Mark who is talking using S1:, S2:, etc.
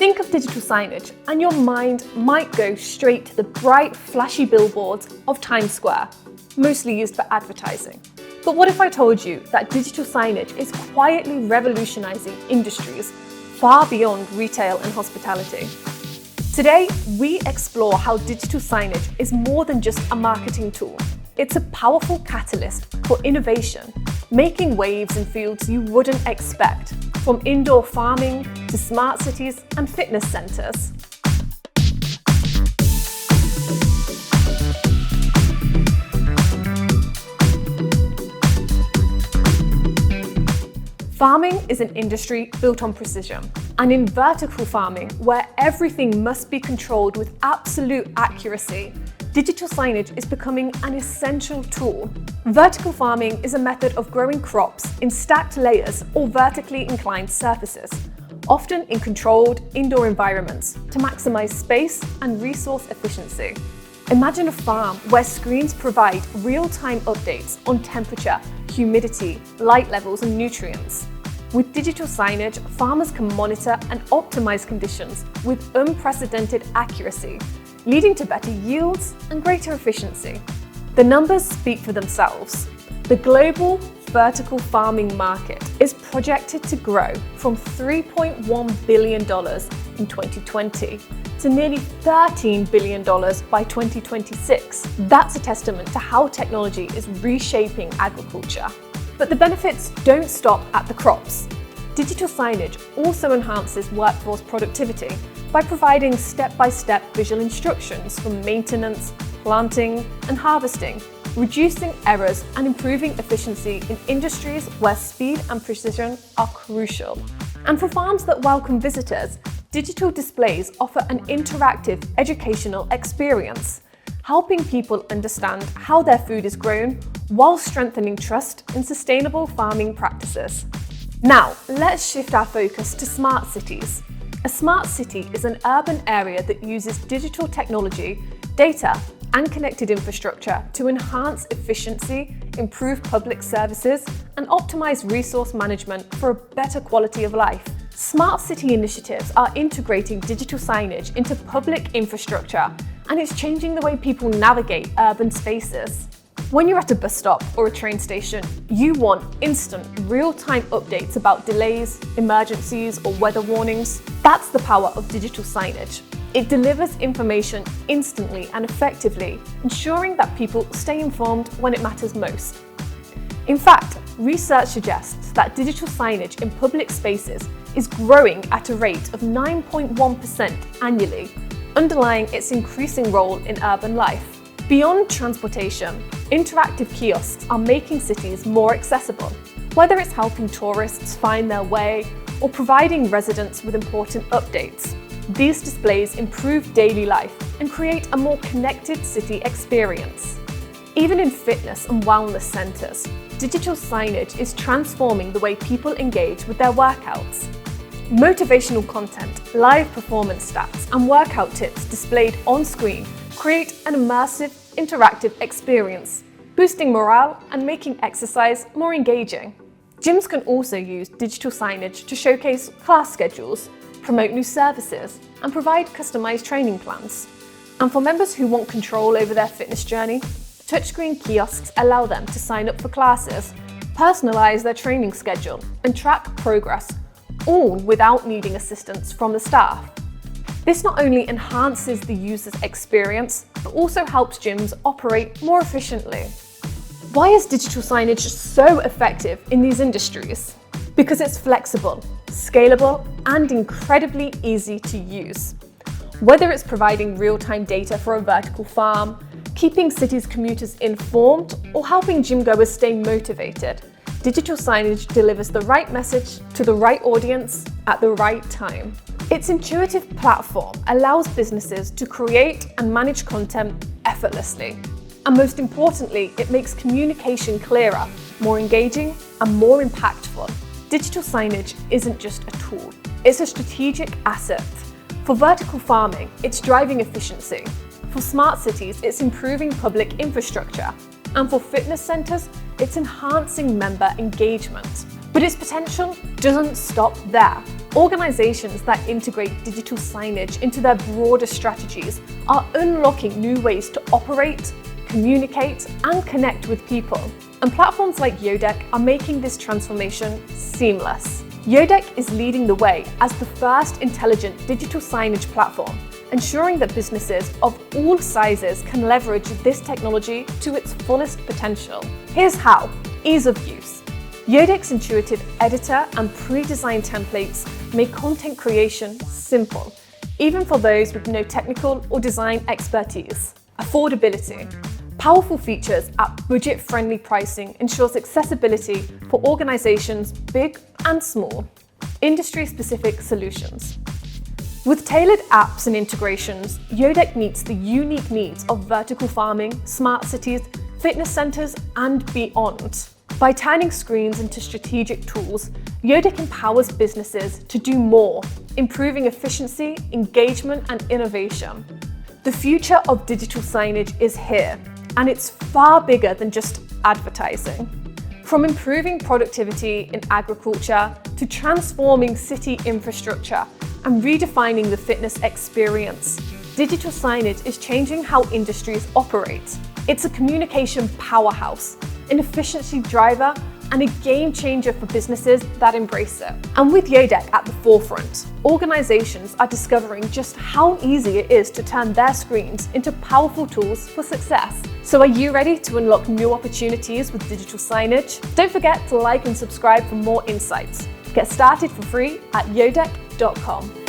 S1: Think of digital signage and your mind might go straight to the bright, flashy billboards of Times Square, mostly used for advertising. But what if I told you that digital signage is quietly revolutionizing industries far beyond retail and hospitality? Today, we explore how digital signage is more than just a marketing tool. It's a powerful catalyst for innovation, making waves in fields you wouldn't expect, from indoor farming to smart cities and fitness centres. Farming is an industry built on precision, and in vertical farming, where everything must be controlled with absolute accuracy, digital signage is becoming an essential tool. Vertical farming is a method of growing crops in stacked layers or vertically inclined surfaces, often in controlled indoor environments to maximize space and resource efficiency. Imagine a farm where screens provide real-time updates on temperature, humidity, light levels, and nutrients. With digital signage, farmers can monitor and optimize conditions with unprecedented accuracy, leading to better yields and greater efficiency. The numbers speak for themselves. The global vertical farming market is projected to grow from $3.1 billion in 2020 to nearly $13 billion by 2026. That's a testament to how technology is reshaping agriculture. But the benefits don't stop at the crops. Digital signage also enhances workforce productivity by providing step-by-step visual instructions for maintenance, planting, and harvesting, reducing errors and improving efficiency in industries where speed and precision are crucial. And for farms that welcome visitors, digital displays offer an interactive educational experience, helping people understand how their food is grown while strengthening trust in sustainable farming practices. Now, let's shift our focus to smart cities. A smart city is an urban area that uses digital technology, data, and connected infrastructure to enhance efficiency, improve public services, and optimize resource management for a better quality of life. Smart city initiatives are integrating digital signage into public infrastructure, and it's changing the way people navigate urban spaces. When you're at a bus stop or a train station, you want instant, real-time updates about delays, emergencies, or weather warnings. That's the power of digital signage. It delivers information instantly and effectively, ensuring that people stay informed when it matters most. In fact, research suggests that digital signage in public spaces is growing at a rate of 9.1% annually, underlying its increasing role in urban life. Beyond transportation, interactive kiosks are making cities more accessible, whether it's helping tourists find their way or providing residents with important updates. These displays improve daily life and create a more connected city experience. Even in fitness and wellness centres, digital signage is transforming the way people engage with their workouts. Motivational content, live performance stats, and workout tips displayed on screen create an immersive, interactive experience, boosting morale and making exercise more engaging. Gyms can also use digital signage to showcase class schedules, promote new services, and provide customized training plans. And for members who want control over their fitness journey, touchscreen kiosks allow them to sign up for classes, personalize their training schedule, and track progress, all without needing assistance from the staff. This not only enhances the user's experience, but also helps gyms operate more efficiently. Why is digital signage so effective in these industries? Because it's flexible, scalable, and incredibly easy to use. Whether it's providing real-time data for a vertical farm, keeping cities' commuters informed, or helping gym goers stay motivated, digital signage delivers the right message to the right audience at the right time. Its intuitive platform allows businesses to create and manage content effortlessly. And most importantly, it makes communication clearer, more engaging, and more impactful. Digital signage isn't just a tool, it's a strategic asset. For vertical farming, it's driving efficiency. For smart cities, it's improving public infrastructure. And for fitness centres, it's enhancing member engagement. But its potential doesn't stop there. Organizations that integrate digital signage into their broader strategies are unlocking new ways to operate, communicate, and connect with people. And platforms like Yodeck are making this transformation seamless. Yodeck is leading the way as the first intelligent digital signage platform, ensuring that businesses of all sizes can leverage this technology to its fullest potential. Here's how. Ease of use. Yodeck's intuitive editor and pre-designed templates make content creation simple, even for those with no technical or design expertise. Affordability. Powerful features at budget-friendly pricing ensures accessibility for organizations big and small. Industry-specific solutions. With tailored apps and integrations, Yodeck meets the unique needs of vertical farming, smart cities, fitness centers, and beyond. By turning screens into strategic tools, Yodeck empowers businesses to do more, improving efficiency, engagement, and innovation. The future of digital signage is here, and it's far bigger than just advertising. From improving productivity in agriculture to transforming city infrastructure and redefining the fitness experience, digital signage is changing how industries operate. It's a communication powerhouse, an efficiency driver, and a game changer for businesses that embrace it. And with Yodeck at the forefront, organizations are discovering just how easy it is to turn their screens into powerful tools for success. So are you ready to unlock new opportunities with digital signage? Don't forget to like and subscribe for more insights. Get started for free at yodeck.com.